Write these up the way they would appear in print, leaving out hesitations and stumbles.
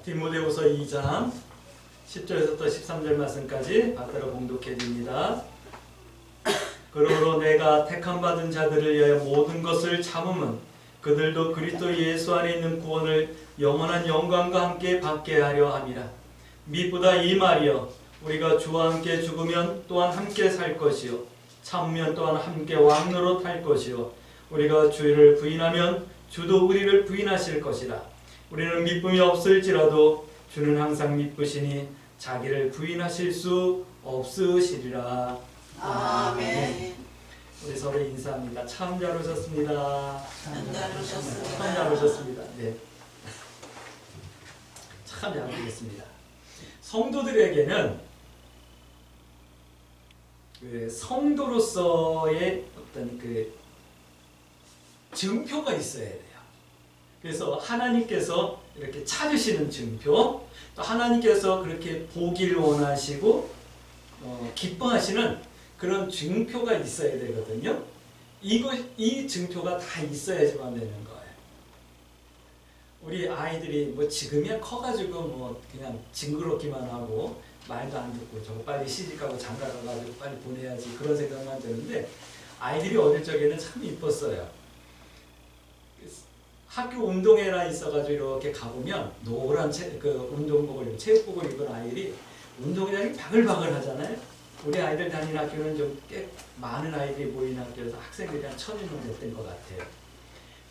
디모데후서 2장 10절에서부터 13절 말씀까지 받들어 봉독해 드립니다. 그러므로 내가 택함 받은 자들을 위하여 모든 것을 참음은 그들도 그리스도 예수 안에 있는 구원을 영원한 영광과 함께 받게 하려 함이라. 밋보다 이 말이여, 우리가 주와 함께 죽으면 또한 함께 살 것이요 참으면 또한 함께 왕노로 탈 것이요 우리가 주를 부인하면 주도 우리를 부인하실 것이라. 우리는 미쁨이 없을지라도 주는 항상 미쁘시니 자기를 부인하실 수 없으시리라. 아멘. 우리 서로 인사합니다. 참 잘 오셨습니다. 참 잘 오셨습니다. 참 잘 오셨습니다. 네. 참 잘 오셨습니다. 성도들에게는 그 성도로서의 어떤 그 증표가 있어야 돼요. 그래서 하나님께서 이렇게 찾으시는 증표, 또 하나님께서 그렇게 보기를 원하시고 기뻐하시는 그런 증표가 있어야 되거든요. 이 증표가 다 있어야지만 되는 거예요. 우리 아이들이 뭐 지금이야 커가지고 뭐 그냥 징그럽기만 하고 말도 안 듣고 저거 빨리 시집가고 장가가가지고 빨리 보내야지 그런 생각만 드는데, 아이들이 어릴 적에는 참 이뻤어요. 학교 운동회나 있어가지고 이렇게 가보면 노란 운동복을, 체육복을 입은 아이들이 운동장이 바글바글 하잖아요. 우리 아이들 다니는 학교는 좀 꽤 많은 아이들이 모이는 학교여서 학생들이 한 1000여 명 됐던 것 같아요.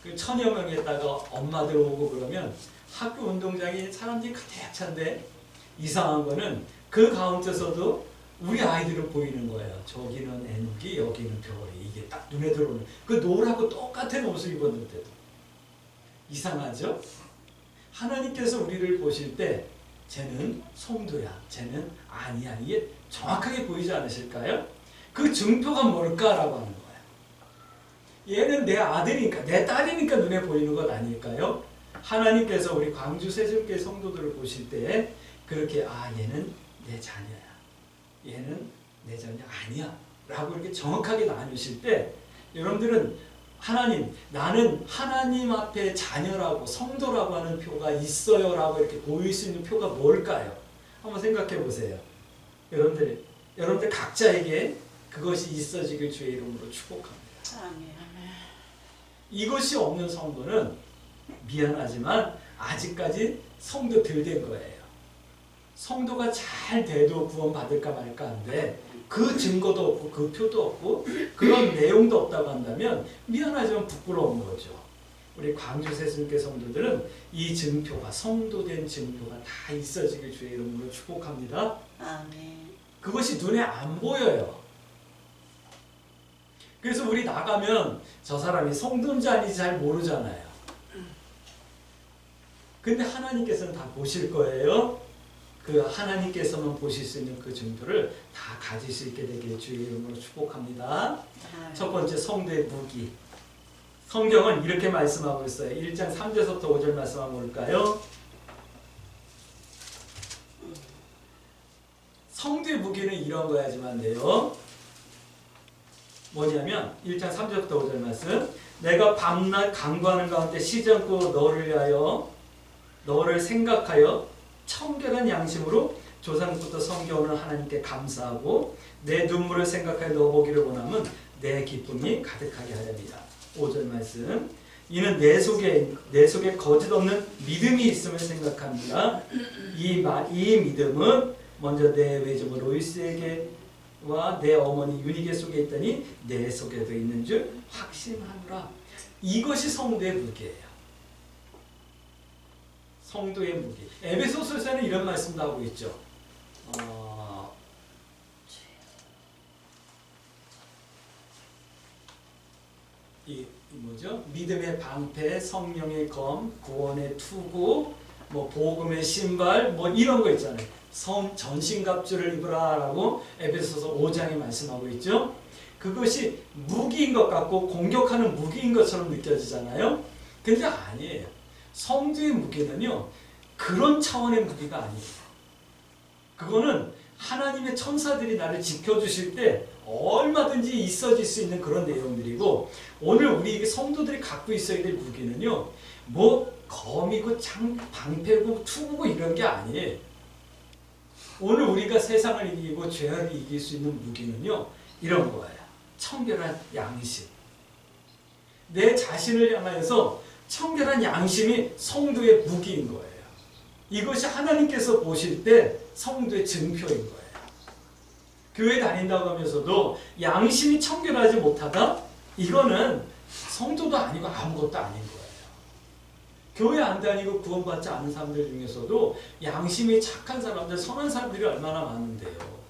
그 1000여 명에다가 엄마들 오고 그러면 학교 운동장이 사람들이 가득 찬데, 이상한 거는 그 가운데서도 우리 아이들은 보이는 거예요. 저기는 애누기, 여기는 별이. 이게 딱 눈에 들어오는 그 노랗고 똑같은 옷을 입었는데도. 이상하죠? 하나님께서 우리를 보실 때 쟤는 성도야, 쟤는 아니야, 이게 정확하게 보이지 않으실까요? 그 증표가 뭘까라고 하는 거예요. 얘는 내 아들이니까, 내 딸이니까 눈에 보이는 것 아닐까요? 하나님께서 우리 광주 세종교회 성도들을 보실 때 그렇게 얘는 내 자녀야, 얘는 내 자녀 아니야 라고 이렇게 정확하게 나누실 때, 여러분들은 하나님, 나는 하나님 앞에 자녀라고 성도라고 하는 표가 있어요 라고 이렇게 보일 수 있는 표가 뭘까요? 한번 생각해 보세요. 여러분들 각자에게 그것이 있어지길 주의 이름으로 축복합니다. 아멘. 이것이 없는 성도는 미안하지만 아직까지 성도 덜 된 거예요. 성도가 잘 돼도 구원받을까 말까 한데, 그 증거도 없고 그 표도 없고 그런 내용도 없다고 한다면 미안하지만 부끄러운 거죠. 우리 광주 세종교회 성도들은 이 증표가, 성도된 증표가 다 있어지길 주의 이름으로 축복합니다. 아멘. 그것이 눈에 안 보여요. 그래서 우리 나가면 저 사람이 성도인지 아닌지 잘 모르잖아요. 근데 하나님께서는 다 보실 거예요. 그 하나님께서만 보실 수 있는 그 증표를 다 가질 수 있게 되기를 주의 이름으로 축복합니다. 첫 번째, 성도의 무기. 성경은 이렇게 말씀하고 있어요. 1장 3절부터 5절 말씀 한번 볼까요? 성도의 무기는 이런 거야지만 돼요. 뭐냐면 1장 3절부터 5절 말씀. 내가 밤낮 간구하는 가운데 쉬지 않고 너를 위하여, 너를 생각하여 청결한 양심으로 조상부터 섬겨오는 하나님께 감사하고 내 눈물을 생각하여 너 보기를 원하면 내 기쁨이 가득하게 하렵니다. 5절 말씀. 이는 내 속에 거짓 없는 믿음이 있음을 생각합니다. 이 믿음은 먼저 내 외조모 로이스에게와 내 어머니 유니게 속에 있더니 내 속에도 있는 줄 확신하노라. 이것이 성도의 무기예요. 성도의 무기. 에베소서에서는 이런 말씀도 하고 있죠. 뭐죠? 믿음의 방패, 성령의 검, 구원의 투구, 뭐 복음의 신발, 뭐 이런 거 있잖아요. 전신갑주를 입으라라고 에베소서 5장에 말씀하고 있죠. 그것이 무기인 것 같고 공격하는 무기인 것처럼 느껴지잖아요. 근데 아니에요. 성도의 무기는요, 그런 차원의 무기가 아니에요. 그거는 하나님의 천사들이 나를 지켜주실 때 얼마든지 있어질 수 있는 그런 내용들이고, 오늘 우리 성도들이 갖고 있어야 될 무기는요, 뭐 검이고 방패고 투구고 이런 게 아니에요. 오늘 우리가 세상을 이기고 죄를 이길 수 있는 무기는요, 이런 거예요. 청결한 양심. 내 자신을 향하여서 청결한 양심이 성도의 무기인 거예요. 이것이 하나님께서 보실 때 성도의 증표인 거예요. 교회 다닌다고 하면서도 양심이 청결하지 못하다? 이거는 성도도 아니고 아무것도 아닌 거예요. 교회 안 다니고 구원받지 않은 사람들 중에서도 양심이 착한 사람들, 선한 사람들이 얼마나 많은데요.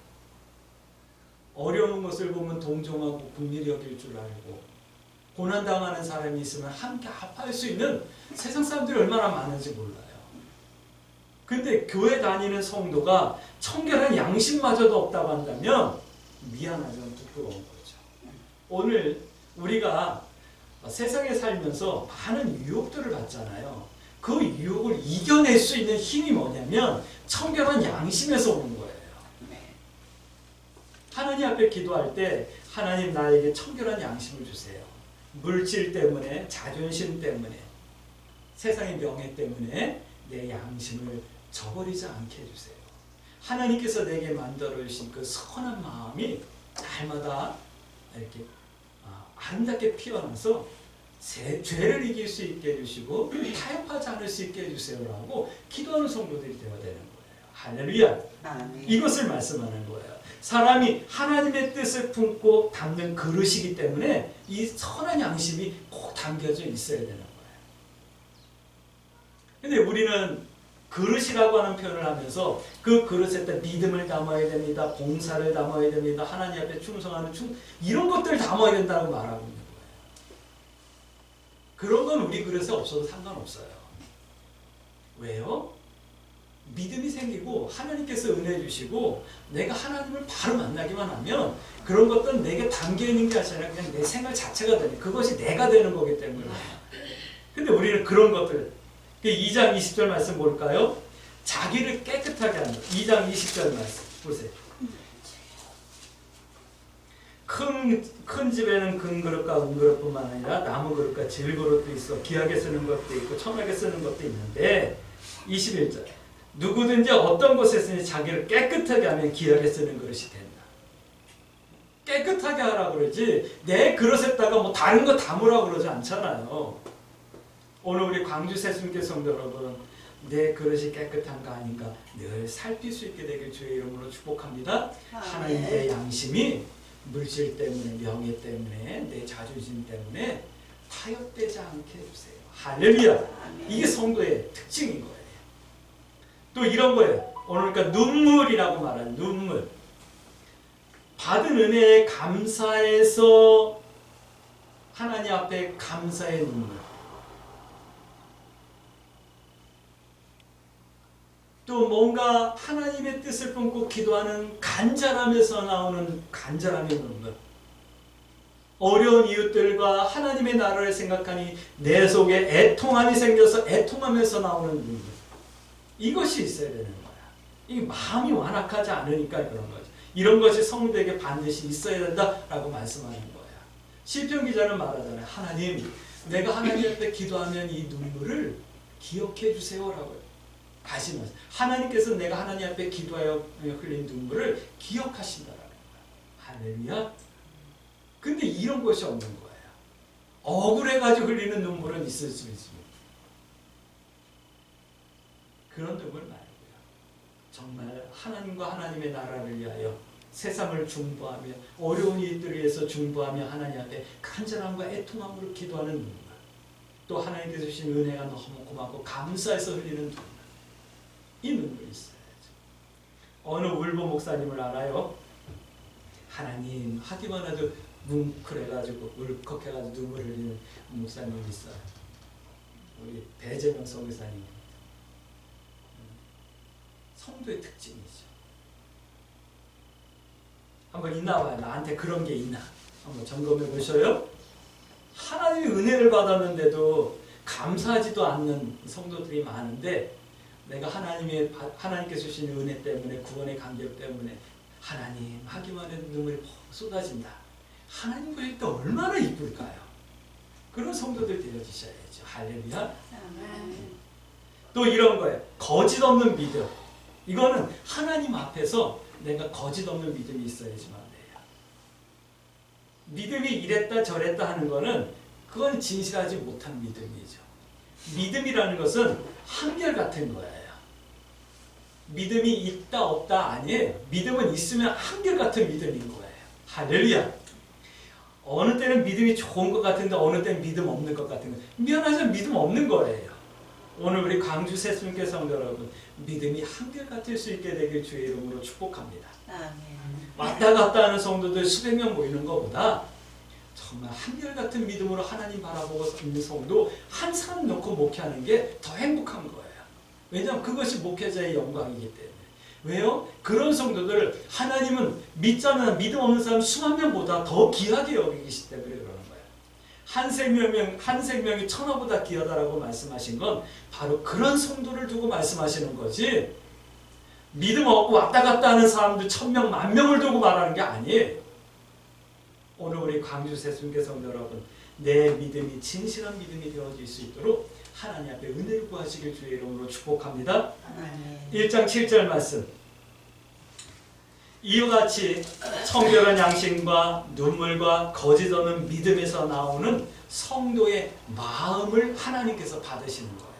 어려운 것을 보면 동정하고 긍휼히 여길 줄 알고, 고난당하는 사람이 있으면 함께 아파할 수 있는 세상 사람들이 얼마나 많은지 몰라요. 근데 교회 다니는 성도가 청결한 양심마저도 없다고 한다면 미안하지만 부끄러운 거죠. 오늘 우리가 세상에 살면서 많은 유혹들을 받잖아요. 그 유혹을 이겨낼 수 있는 힘이 뭐냐면 청결한 양심에서 오는 거예요. 하나님 앞에 기도할 때 하나님 나에게 청결한 양심을 주세요. 물질 때문에, 자존심 때문에, 세상의 명예 때문에 내 양심을 저버리지 않게 해주세요. 하나님께서 내게 만들어 주신 그 선한 마음이 날마다 이렇게 아름답게 피어나서 죄를 이길 수 있게 해주시고 타협하지 않을 수 있게 해주세요라고 기도하는 성도들이 되어야 되는 거예요. 할렐루야. 아멘. 이것을 말씀하는 거예요. 사람이 하나님의 뜻을 품고 담는 그릇이기 때문에 이 선한 양심이 꼭 담겨져 있어야 되는 거예요. 근데 우리는 그릇이라고 하는 표현을 하면서 그 그릇에다 믿음을 담아야 됩니다. 봉사를 담아야 됩니다. 하나님 앞에 충성하는 이런 것들을 담아야 된다고 말하고 있는 거예요. 그런 건 우리 그릇에 없어도 상관없어요. 왜요? 믿음이 생기고 하나님께서 은혜 주시고 내가 하나님을 바로 만나기만 하면 그런 것들은 내게 담겨있는 게 아니라 그냥 내 생활 자체가 되는, 그것이 내가 되는 거기 때문에. 근데 우리는 그런 것들, 2장 20절 말씀 볼까요? 자기를 깨끗하게 하는 2장 20절 말씀 보세요. 큰 집에는 금 그릇과 은 그릇뿐만 아니라 나무 그릇과 질 그릇도 있어 귀하게 쓰는 것도 있고 천하게 쓰는 것도 있는데 21절 누구든지 어떤 곳에 쓰니 자기를 깨끗하게 하면 귀하게 쓰는 그릇이 된다. 깨끗하게 하라고 그러지 내 그릇에다가 뭐 다른 거 담으라고 그러지 않잖아요. 오늘 우리 광주 새순교 성도 여러분, 내 그릇이 깨끗한가 아닌가 늘 살필 수 있게 되길 주의 이름으로 축복합니다. 하나님의 양심이 물질 때문에, 명예 때문에, 내 자존심 때문에 타협되지 않게 해주세요. 할렐루야! 이게 성도의 특징인 거예요. 또 이런 거예요. 오늘 그러니까 눈물이라고 말하는 눈물. 받은 은혜에 감사해서 하나님 앞에 감사의 눈물. 또 뭔가 하나님의 뜻을 품고 기도하는 간절함에서 나오는 간절함의 눈물. 어려운 이웃들과 하나님의 나라를 생각하니 내 속에 애통함이 생겨서 애통하면서 나오는 눈물. 이것이 있어야 되는 거야. 이 마음이 완악하지 않으니까 그런 거죠. 이런 것이 성도에게 반드시 있어야 된다라고 말씀하는 거야. 시편 기자는 말하잖아요. 하나님, 내가 하나님 앞에 기도하면 이 눈물을 기억해 주세요라고요. 다시 말씀. 하나님께서 내가 하나님 앞에 기도하여 흘린 눈물을 기억하신다라는 거야. 할렐루야. 근데 이런 것이 없는 거예요. 억울해가지고 흘리는 눈물은 있을 수 있습니다. 그런 눈물 말고요. 정말 하나님과 하나님의 나라를 위하여 세상을 중보하며 어려운 이들을 위해서 중보하며 하나님 앞에 간절함과 애통함으로 기도하는 눈물. 또 하나님께서 주신 은혜가 너무 고맙고 감사해서 흘리는 눈물. 이 눈물이 있어야죠. 어느 울보 목사님을 알아요? 하나님 하기만 해도 뭉클해가지고 울컥해가지고 눈물 흘리는 목사님이 있어요. 우리 배재명 선교사님. 성도의 특징이죠. 한번 있나 봐요. 나한테 그런 게 있나? 한번 점검해 보셔요. 하나님의 은혜를 받았는데도 감사하지도 않는 성도들이 많은데 내가 하나님께서 주신 은혜 때문에 구원의 간격 때문에 하나님 하기만 해도 눈물이 쏟아진다. 하나님 보실 때 얼마나 이쁠까요? 그런 성도들 되어주셔야죠. 할렐루야. 아멘. 또 이런 거예요. 거짓 없는 믿음. 이거는 하나님 앞에서 내가 거짓 없는 믿음이 있어야지만 돼요. 믿음이 이랬다 저랬다 하는 거는 그건 진실하지 못한 믿음이죠. 믿음이라는 것은 한결같은 거예요. 믿음이 있다 없다 아니에요. 믿음은 있으면 한결같은 믿음인 거예요. 할렐루야. 어느 때는 믿음이 좋은 것 같은데 어느 때는 믿음 없는 것 같은 거예요. 미안하지만 믿음 없는 거예요. 오늘 우리 광주 새순교 성도 여러분, 믿음이 한결같을 수 있게 되길 주의 이름으로 축복합니다. 아멘. 왔다 갔다 하는 성도들 수백 명 모이는 것보다 정말 한결같은 믿음으로 하나님 바라보고 있는 성도 한 사람 놓고 목회하는 게 더 행복한 거예요. 왜냐하면 그것이 목회자의 영광이기 때문에. 왜요? 그런 성도들을 하나님은 믿자는 믿음 없는 사람 수만 명보다 더 귀하게 여기기 때문에 그러는 거예요. 한 생명이 천하보다 귀하다라고 말씀하신 건 바로 그런 성도를 두고 말씀하시는 거지, 믿음 없고 왔다 갔다 하는 사람들 1000명, 10,000명을 두고 말하는 게 아니에요. 오늘 우리 광주 새순교 성도 여러분, 내 믿음이 진실한 믿음이 되어질 수 있도록 하나님 앞에 은혜를 구하시길 주의 이름으로 축복합니다. 아멘. 1장 7절 말씀. 이와 같이 청결한 양심과 눈물과 거짓 없는 믿음에서 나오는 성도의 마음을 하나님께서 받으시는 거예요.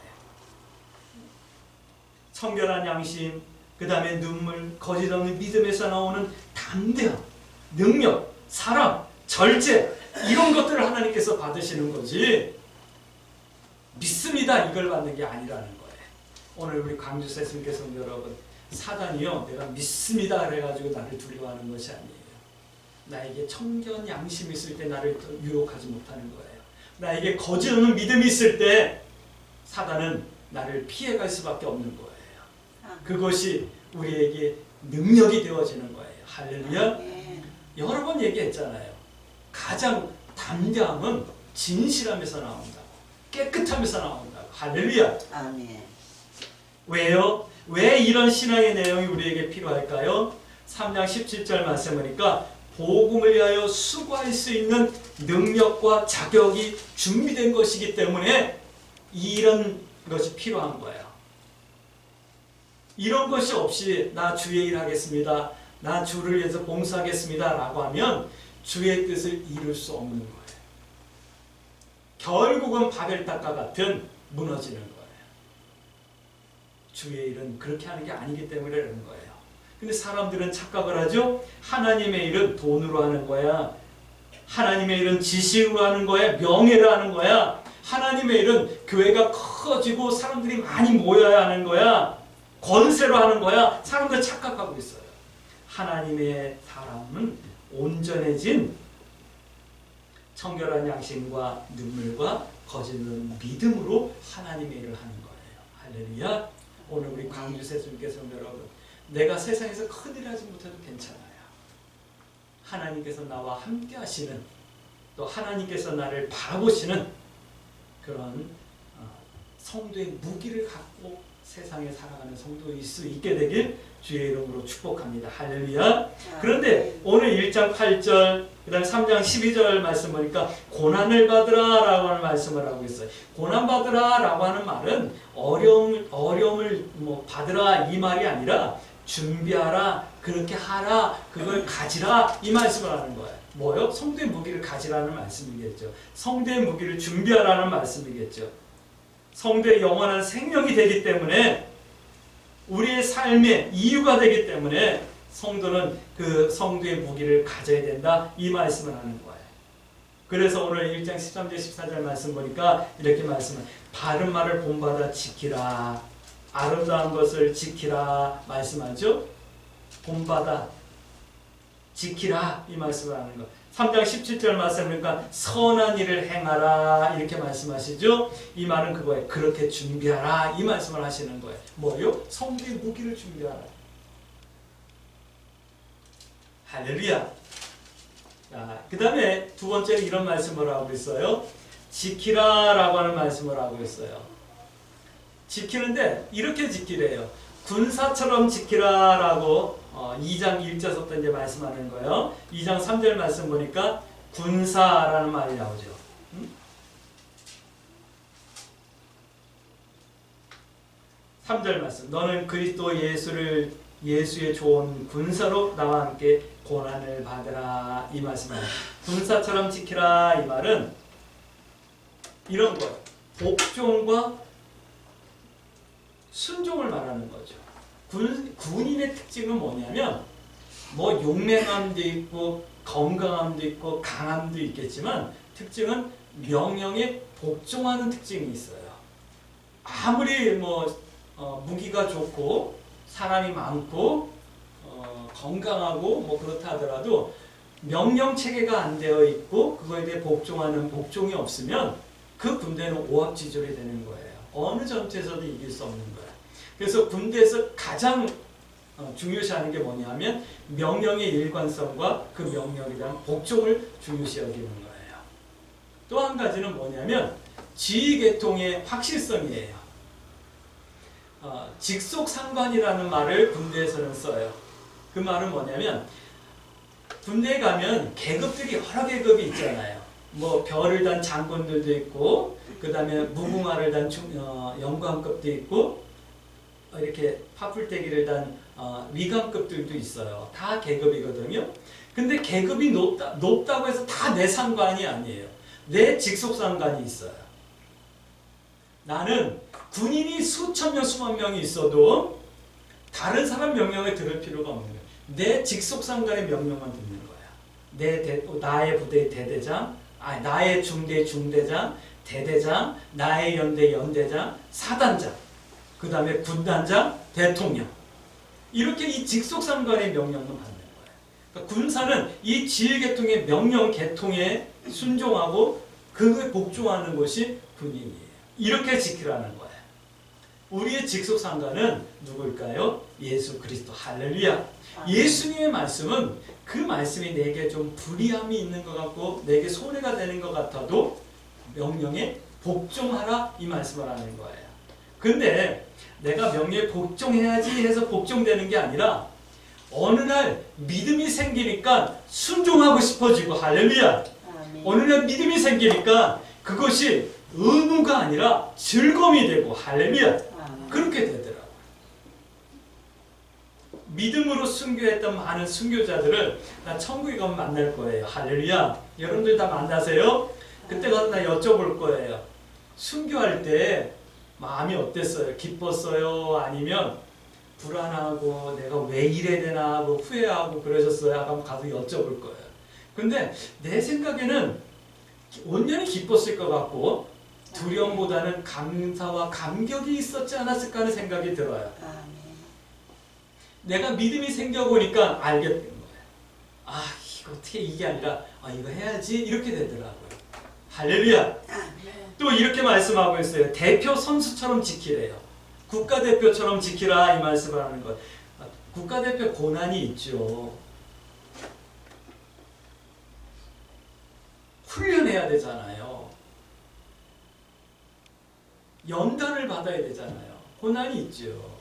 청결한 양심, 그 다음에 눈물, 거짓 없는 믿음에서 나오는 담대함, 능력, 사랑, 절제, 이런 것들을 하나님께서 받으시는 거지, 믿습니다 이걸 받는 게 아니라는 거예요. 오늘 우리 광주 새순교 성도 여러분, 사단이요, 내가 믿습니다 그래가지고 나를 두려워하는 것이 아니에요. 나에게 청결한 양심이 있을 때 나를 유혹하지 못하는 거예요. 나에게 거짓 없는 믿음이 있을 때 사단은 나를 피해갈 수밖에 없는 거예요. 그것이 우리에게 능력이 되어지는 거예요. 할렐루야. 여러 번 얘기했잖아요. 가장 담대함은 진실함에서 나온다고, 깨끗함에서 나온다고. 할렐루야. 아멘. 왜요? 왜 이런 신앙의 내용이 우리에게 필요할까요? 3장 17절 말씀 보니까 복음을 위하여 수고할 수 있는 능력과 자격이 준비된 것이기 때문에 이런 것이 필요한 거예요. 이런 것이 없이 나 주의 일 하겠습니다, 나 주를 위해서 봉사하겠습니다 라고 하면 주의 뜻을 이룰 수 없는 거예요. 결국은 바벨탑과 같은 무너지는 거예요. 주의 일은 그렇게 하는 게 아니기 때문에 그러는 거예요. 근데 사람들은 착각을 하죠. 하나님의 일은 돈으로 하는 거야, 하나님의 일은 지식으로 하는 거야, 명예로 하는 거야, 하나님의 일은 교회가 커지고 사람들이 많이 모여야 하는 거야, 권세로 하는 거야. 사람들 착각하고 있어요. 하나님의 사람은 온전해진 청결한 양심과 눈물과 거짓 없는 믿음으로 하나님의 일을 하는 거예요. 할렐루야. 오늘 우리 광주 새순교 성도 여러분, 내가 세상에서 큰일 하지 못해도 괜찮아요. 하나님께서 나와 함께 하시는, 또 하나님께서 나를 바라보시는 그런 성도의 무기를 갖고 세상에 살아가는 성도일 수 있게 되길 주의 이름으로 축복합니다. 할렐루야. 그런데 오늘 1장 8절, 그 다음에 3장 12절 말씀 보니까 고난을 받으라 라고 하는 말씀을 하고 있어요. 고난 받으라 라고 하는 말은 어려움을 받으라 이 말이 아니라 준비하라, 그렇게 하라, 그걸 가지라 이 말씀을 하는 거예요. 뭐요? 성도의 무기를 가지라는 말씀이겠죠. 성도의 무기를 준비하라는 말씀이겠죠. 성도의 영원한 생명이 되기 때문에, 우리의 삶의 이유가 되기 때문에 성도는 그 성도의 무기를 가져야 된다 이 말씀을 하는 거예요. 그래서 오늘 1장 13절 14절 말씀 보니까 이렇게 말씀을, 바른 말을 본받아 지키라, 아름다운 것을 지키라 말씀하죠. 본받아 지키라 이 말씀을 하는 거. 3장 17절 말씀 보니까 선한 일을 행하라 이렇게 말씀하시죠. 이 말은 그거예요. 그렇게 준비하라 이 말씀을 하시는 거예요. 뭐요? 성도의 무기를 준비하라. 할렐루야. 그 다음에 두 번째는 이런 말씀을 하고 있어요. 지키라 라고 하는 말씀을 하고 있어요. 지키는데 이렇게 지키래요. 군사처럼 지키라 라고 2장 1절부터 이제 말씀하는 거예요. 2장 3절 말씀 보니까 군사라는 말이 나오죠. 3절 말씀. 너는 그리스도 예수의 좋은 군사로 나와 함께 고난을 받으라. 이 말씀입니다. 군사처럼 지키라. 이 말은 이런 거예요. 복종과 순종을 말하는 거죠. 군인의 특징은 뭐냐면 뭐 용맹함도 있고 건강함도 있고 강함도 있겠지만 특징은 명령에 복종하는 특징이 있어요. 아무리 무기가 좋고 사람이 많고 건강하고 뭐 그렇다 하더라도 명령 체계가 안 되어 있고 그거에 대해 복종하는 복종이 없으면 그 군대는 오합지졸이 되는 거예요. 어느 전투에서도 이길 수 없는 거예요. 그래서 군대에서 가장 중요시하는 게 뭐냐면 명령의 일관성과 그 명령에 대한 복종을 중요시 여기는 거예요. 또 한 가지는 뭐냐면 지휘계통의 확실성이에요. 직속상관이라는 말을 군대에서는 써요. 그 말은 뭐냐면 군대에 가면 계급들이 여러 계급이 있잖아요. 뭐 별을 단 장군들도 있고 그 다음에 무궁화를 단 영관급도 있고 이렇게 파풀떼기를 단 위관급들도 있어요. 다 계급이거든요. 근데 계급이 높다고 해서 다 내 상관이 아니에요. 내 직속상관이 있어요. 나는 군인이 수천 명, 수만 명이 있어도 다른 사람 명령을 들을 필요가 없는 거예요. 내 직속상관의 명령만 듣는 거야. 나의 부대의 대대장, 나의 중대의 중대장, 대대장, 나의 연대의 연대장, 사단장, 그 다음에 군단장, 대통령. 이렇게 이 직속상관의 명령만 받는 거예요. 그러니까 군사는 이 지휘계통의 명령 계통에 순종하고 그에 복종하는 것이 군인이에요. 이렇게 지키라는 거예요. 우리의 직속상관은 누구일까요? 예수 그리스도. 할렐루야. 예수님의 말씀은 그 말씀이 내게 좀 불이함이 있는 것 같고 내게 손해가 되는 것 같아도 명령에 복종하라 이 말씀을 하는 거예요. 근데 내가 명령에 복종해야지 해서 복종되는 게 아니라 어느 날 믿음이 생기니까 순종하고 싶어지고 할렐루야. 어느 날 믿음이 생기니까 그것이 의무가 아니라 즐거움이 되고 할렐루야. 그렇게 되더라고요. 믿음으로 순교했던 많은 순교자들을 나 천국에 가면 만날 거예요. 할렐루야. 여러분들 다 만나세요? 그때 가서 나 여쭤볼 거예요. 순교할 때 마음이 어땠어요? 기뻤어요? 아니면 불안하고 내가 왜 이래야 되나 하고 후회하고 그러셨어요? 한번 가서 여쭤볼 거예요. 근데 내 생각에는 온전히 기뻤을 것 같고 두려움보다는 감사와 감격이 있었지 않았을까 하는 생각이 들어요. 내가 믿음이 생겨보니까 알게 된 거예요. 이거 어떻게 이게 아니라 이거 해야지 이렇게 되더라고요. 할렐루야. 또 이렇게 말씀하고 있어요. 대표 선수처럼 지키래요. 국가대표처럼 지키라 이 말씀을 하는 것. 국가대표 고난이 있죠. 훈련해야 되잖아요. 연단을 받아야 되잖아요. 고난이 있죠.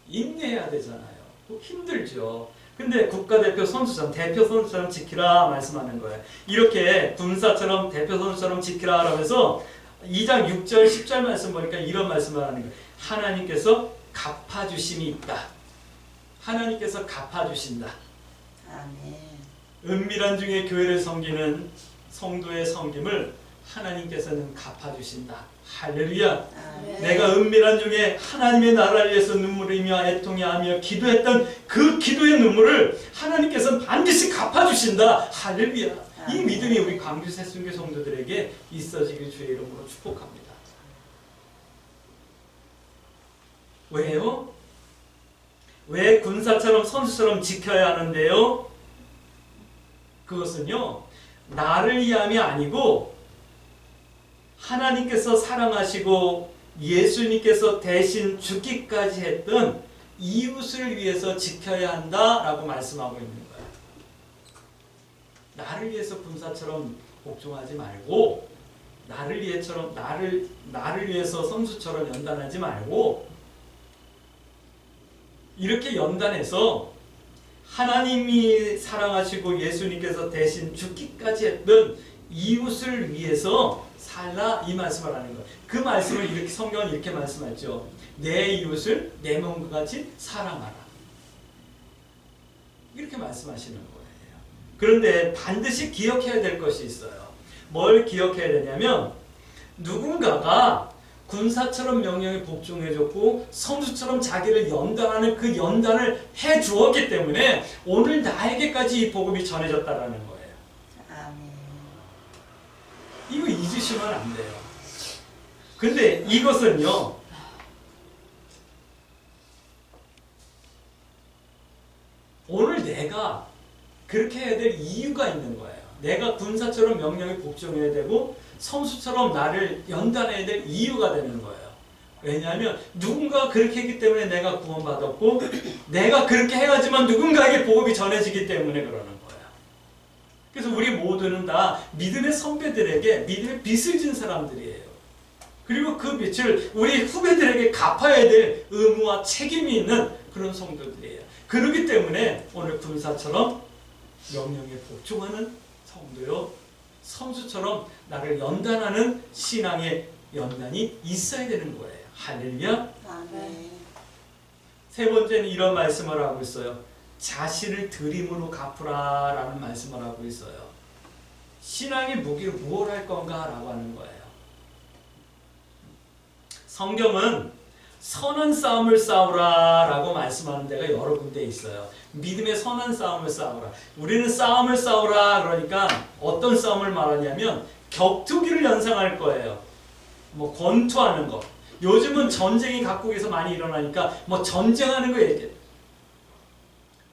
인내해야 되잖아요. 힘들죠. 근데 국가대표 선수처럼 대표 선수처럼 지키라 말씀하는 거예요. 이렇게 군사처럼 대표 선수처럼 지키라 하면서 2장 6절 10절 말씀 보니까 이런 말씀을 하는 거예요. 하나님께서 갚아주심이 있다. 하나님께서 갚아주신다. 은밀한 중에 교회를 섬기는 성도의 섬김을 하나님께서는 갚아주신다. 할렐루야. 내가 은밀한 중에 하나님의 나라를 위해서 눈물이며 애통하며 기도했던 그 기도의 눈물을 하나님께서는 반드시 갚아주신다. 할렐루야. 이 믿음이 우리 광주 새순교 성도들에게 있어지길 주의 이름으로 축복합니다. 왜요? 왜 군사처럼 선수처럼 지켜야 하는데요? 그것은요, 나를 위함이 아니고 하나님께서 사랑하시고 예수님께서 대신 죽기까지 했던 이웃을 위해서 지켜야 한다라고 말씀하고 있는 거예요. 나를 위해서 군사처럼 복종하지 말고 나를 위해서 선수처럼 연단하지 말고 이렇게 연단해서 하나님이 사랑하시고 예수님께서 대신 죽기까지 했던 이웃을 위해서 살라 이 말씀을 하는 거예요. 그 말씀을 이렇게 성경은 이렇게 말씀하죠. 내 이웃을 내 몸과 같이 사랑하라. 이렇게 말씀하시는 거예요. 그런데 반드시 기억해야 될 것이 있어요. 뭘 기억해야 되냐면 누군가가 군사처럼 명령에 복종해줬고 성수처럼 자기를 연단하는 그 연단을 해주었기 때문에 오늘 나에게까지 이 복음이 전해졌다라는 거예요. 아멘. 이거 잊으시면 안 돼요. 근데 이것은요, 오늘 내가 그렇게 해야 될 이유가 있는 거예요. 내가 군사처럼 명령에 복종해야 되고 성수처럼 나를 연단해야 될 이유가 되는 거예요. 왜냐하면 누군가가 그렇게 했기 때문에 내가 구원받았고 내가 그렇게 해야지만 누군가에게 복음이 전해지기 때문에 그러는 거예요. 그래서 우리 모두는 다 믿음의 선배들에게 믿음의 빚을 진 사람들이에요. 그리고 그 빚을 우리 후배들에게 갚아야 될 의무와 책임이 있는 그런 성도들이에요. 그렇기 때문에 오늘 군사처럼 명령에 복종하는 성도요, 성수처럼 나를 연단하는 신앙의 연단이 있어야 되는 거예요. 할렐루야. 아멘. 세 번째는 이런 말씀을 하고 있어요. 자신을 드림으로 갚으라 라는 말씀을 하고 있어요. 신앙의 무기를 무엇 할 건가 라고 하는 거예요. 성경은 선한 싸움을 싸우라 라고 말씀하는 데가 여러 군데 있어요. 믿음의 선한 싸움을 싸우라. 우리는 싸움을 싸우라 그러니까 어떤 싸움을 말하냐면 격투기를 연상할 거예요. 뭐 권투하는 거. 요즘은 전쟁이 각국에서 많이 일어나니까 뭐 전쟁하는 거 얘기해요.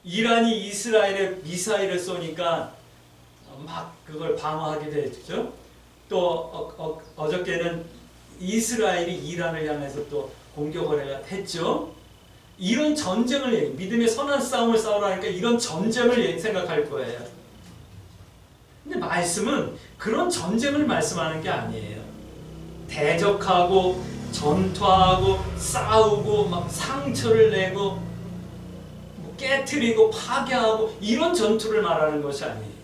이란이 이스라엘에 미사일을 쏘니까 막 그걸 방어하게 되죠. 또 어저께는 이스라엘이 이란을 향해서 또 공격을 했죠. 이런 전쟁을 믿음의 선한 싸움을 싸우라 하니까 이런 전쟁을 생각할 거예요. 근데 말씀은 그런 전쟁을 말씀하는 게 아니에요. 대적하고 전투하고 싸우고 막 상처를 내고 뭐 깨트리고 파괴하고 이런 전투를 말하는 것이 아니에요.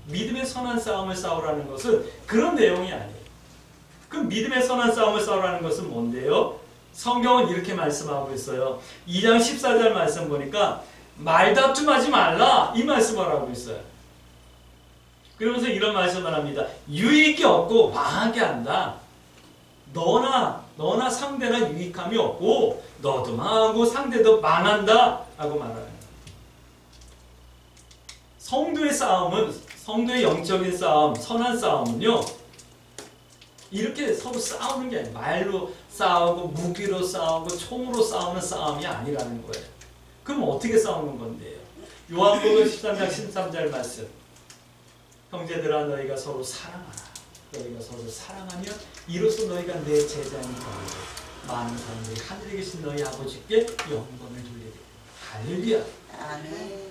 믿음의 선한 싸움을 싸우라는 것은 그런 내용이 아니에요. 그럼 믿음의 선한 싸움을 싸우라는 것은 뭔데요? 성경은 이렇게 말씀하고 있어요. 2장 14절 말씀 보니까 말다툼하지 말라 이 말씀을 하고 있어요. 그러면서 이런 말씀을 합니다. 유익이 없고 망하게 한다. 너나 상대나 유익함이 없고 너도 망하고 상대도 망한다 라고 말해요. 성도의 싸움은, 성도의 영적인 싸움, 선한 싸움은요, 이렇게 서로 싸우는 게 아니에요. 말로 싸우고 무기로 싸우고 총으로 싸우는 싸움이 아니라는 거예요. 그럼 어떻게 싸우는 건데요? 요한복음 13장 13절 말씀. 형제들아 너희가 서로 사랑하라. 너희가 서로 사랑하면 이로써 너희가 내 제자인 거라고. 많은 사람들이 하늘에 계신 너희 아버지께 영광을 돌리리. 할렐루야. 아멘.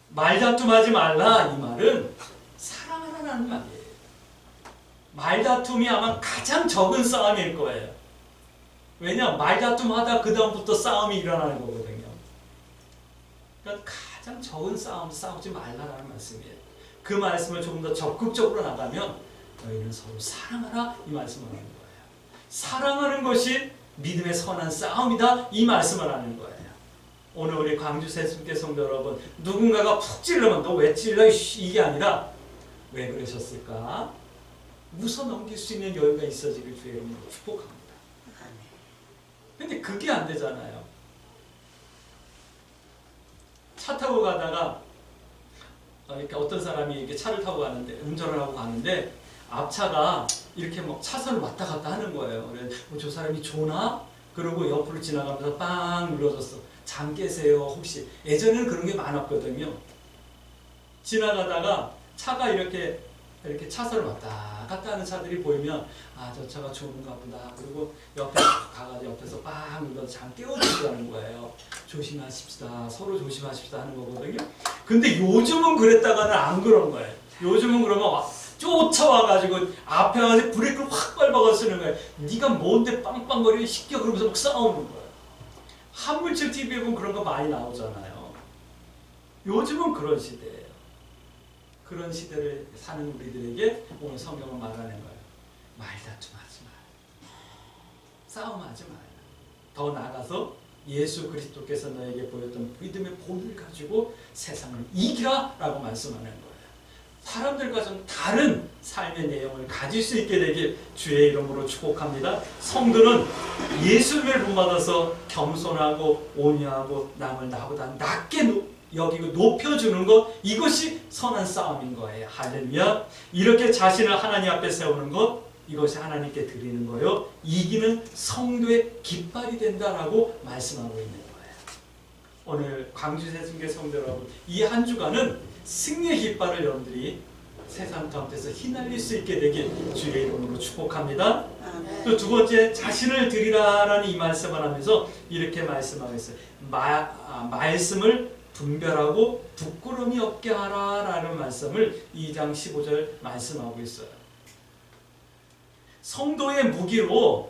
말다툼하지 말라 이 말은 사랑하라는 말이에요. 말다툼이 아마 가장 적은 싸움일 거예요. 왜냐? 말다툼하다 그 다음부터 싸움이 일어나는 거거든요. 그러니까 가장 적은 싸움 싸우지 말라라는 말씀이에요. 그 말씀을 조금 더 적극적으로 나가면 너희는 서로 사랑하라 이 말씀을 하는 거예요. 사랑하는 것이 믿음의 선한 싸움이다 이 말씀을 하는 거예요. 오늘 우리 광주 새순교 성도 여러분, 누군가가 푹 찔러면 너 왜 찔러 이게 아니라 왜 그러셨을까? 웃어 넘길 수 있는 여유가 있어지길 주의 이름으로 축복합니다. 근데 그게 안 되잖아요. 차 타고 가다가 이렇게 어떤 사람이 이렇게 차를 타고 가는데, 운전을 하고 가는데 앞차가 이렇게 막 차선을 왔다 갔다 하는 거예요. 그래서 저 사람이 조나? 그러고 옆으로 지나가면서 빵 눌러줬어. 잠 깨세요 혹시. 예전에는 그런 게 많았거든요. 지나가다가 차가 이렇게 차선을 왔다 갔다 하는 차들이 보이면 아, 저 차가 좋은가 보다. 그리고 옆에 가가지고 옆에서 빵 눌러서 잠 깨워주시라는 거예요. 조심하십시다. 서로 조심하십시다 하는 거거든요. 근데 요즘은 그랬다가는 안 그런 거예요. 요즘은 그러면 쫓아와가지고 앞에 가서 브레이크를 확 밟아가 쓰는 거예요. 네가 뭔데 빵빵거리고 시켜 그러면서 막 싸우는 거예요. 한물질 TV에 보면 그런 거 많이 나오잖아요. 요즘은 그런 시대예요. 그런 시대를 사는 우리들에게 오늘 성경은 말하는 거예요. 말다툼하지 마라. 싸움하지 마라. 더 나아가서 예수 그리스도께서 너에게 보였던 믿음의 본을 가지고 세상을 이기라 라고 말씀하는 거예요. 사람들과 좀 다른 삶의 내용을 가질 수 있게 되길 주의 이름으로 축복합니다. 성도는 예수님을 본받아서 겸손하고 온유하고 남을 나보다 낮게 여기고 높여주는 것, 이것이 선한 싸움인 거예요. 할렐루야. 이렇게 자신을 하나님 앞에 세우는 것, 이것이 하나님께 드리는 거요. 이기는 성도의 깃발이 된다라고 말씀하고 있는 거예요. 오늘 광주세순교 성도 여러분, 이 한 주간은 승리의 깃발을 여러분들이 세상 가운데서 휘날릴 수 있게 되길 주의 이름으로 축복합니다. 또 두 번째, 자신을 드리라라는 이 말씀을 하면서 이렇게 말씀하고 있어요. 말씀을 분별하고 부끄러움이 없게 하라라는 말씀을 2장 15절 말씀하고 있어요. 성도의 무기로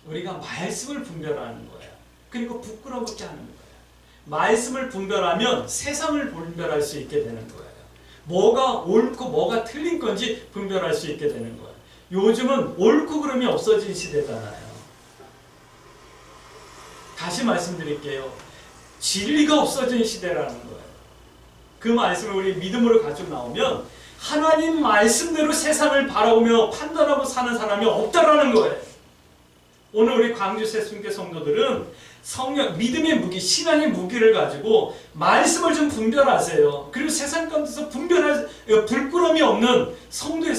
우리가 말씀을 분별하는 거예요. 그리고 부끄러움 없게 하는 거예요. 말씀을 분별하면 세상을 분별할 수 있게 되는 거예요. 뭐가 옳고 뭐가 틀린 건지 분별할 수 있게 되는 거예요. 요즘은 옳고 그름이 없어진 시대잖아요. 다시 말씀드릴게요. 진리가 없어진 시대라는 거예요. 그 말씀을 우리 믿음으로 가지고 나오면 하나님 말씀대로 세상을 바라보며 판단하고 사는 사람이 없다라는 거예요. 오늘 우리 광주세순교 성도들은 성령, 믿음의 무기, 신앙의 무기를 가지고 말씀을 좀 분별하세요. 그리고 세상 가운데서 분별할, 불끄러움이 없는 성도의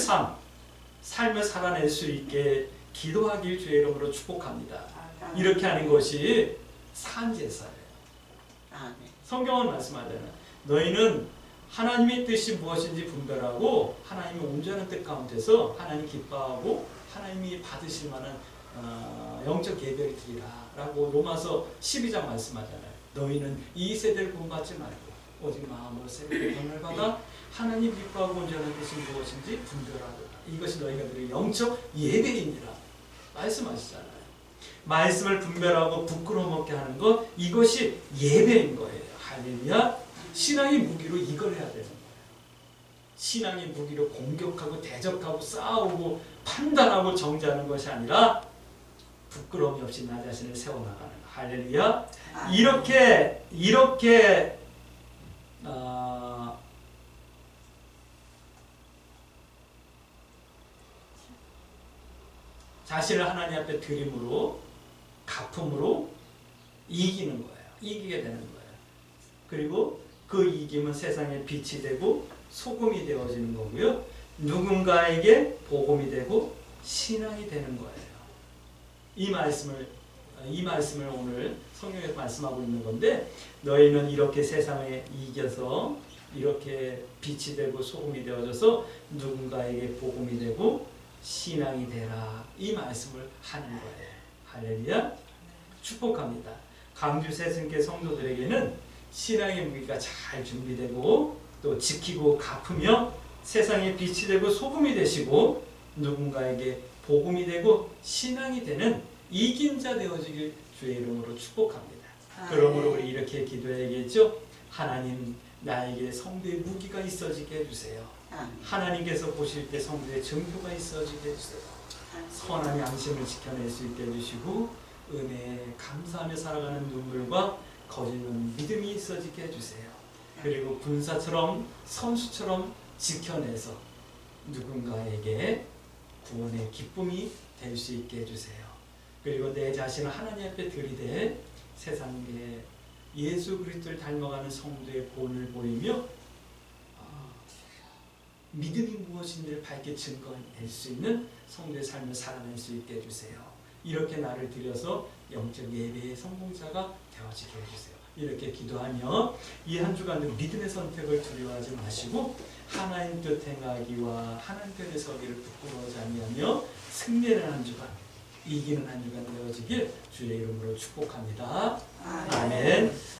삶을 살아낼 수 있게 기도하길 주의 이름으로 축복합니다. 이렇게 하는 것이 산제사예요. 성경은 말씀하잖아요. 너희는 하나님의 뜻이 무엇인지 분별하고 하나님의 온전한 뜻 가운데서 하나님 기뻐하고 하나님이 받으실 만한 영적 예배를 드리라 라고 로마서 12장 말씀하잖아요. 너희는 이 세대를 본받지 말고 오직 마음으로 새롭게 변을 받아 하나님 기뻐하고 온전한 뜻이 무엇인지 분별하라. 이것이 너희가 드릴 영적 예배이니라 말씀하시잖아요. 말씀을 분별하고 부끄러움 없게 하는 것, 이것이 예배인 거예요. 할렐루야. 신앙의 무기로 이걸 해야 되는 거예요. 신앙의 무기로 공격하고 대적하고 싸우고 판단하고 정죄하는 것이 아니라 부끄러움이 없이 나 자신을 세워나가는 거예요. 할렐루야. 이렇게 자신을 하나님 앞에 드림으로 갚음으로 이기는 거예요. 이기게 되는 거예요. 그리고 그 이김은 세상에 빛이 되고 소금이 되어지는 거고요. 누군가에게 복음이 되고 신앙이 되는 거예요. 이 말씀을 오늘 성경에서 말씀하고 있는 건데, 너희는 이렇게 세상에 이겨서 이렇게 빛이 되고 소금이 되어져서 누군가에게 복음이 되고 신앙이 되라, 이 말씀을 하는 거예요. 할렐루야. 축복합니다. 광주세순교 성도들에게는 신앙의 무기가 잘 준비되고 또 지키고 갚으며 세상에 빛이 되고 소금이 되시고 누군가에게 복음이 되고 신앙이 되는 이긴 자 되어지길 주의 이름으로 축복합니다. 그러므로 우리 이렇게 기도해야겠죠. 하나님, 나에게 성도의 무기가 있어지게 해주세요. 하나님께서 보실 때 성도의 증표가 있어지게 해주세요. 선한 양심을 지켜낼 수 있게 해주시고 은혜에 감사하며 살아가는 눈물과 거짓은 믿음이 있어지게 해주세요. 그리고 군사처럼 선수처럼 지켜내서 누군가에게 구원의 기쁨이 될 수 있게 해주세요. 그리고 내 자신을 하나님 앞에 들이대 세상에 예수 그리스도를 닮아가는 성도의 본을 보이며 믿음이 무엇인지를 밝게 증거낼 수 있는 성도의 삶을 살아낼 수 있게 해주세요. 이렇게 나를 들여서 영적 예배의 성공자가 되어지게 해주세요. 이렇게 기도하며 이 한 주간도 믿음의 선택을 두려워하지 마시고 하나님 뜻 행하기와 하나님 편에 서기를 부끄러워하지 아니하며 승리하는 한 주간, 이기는 한 주간 되어지길 주의 이름으로 축복합니다. 아멘.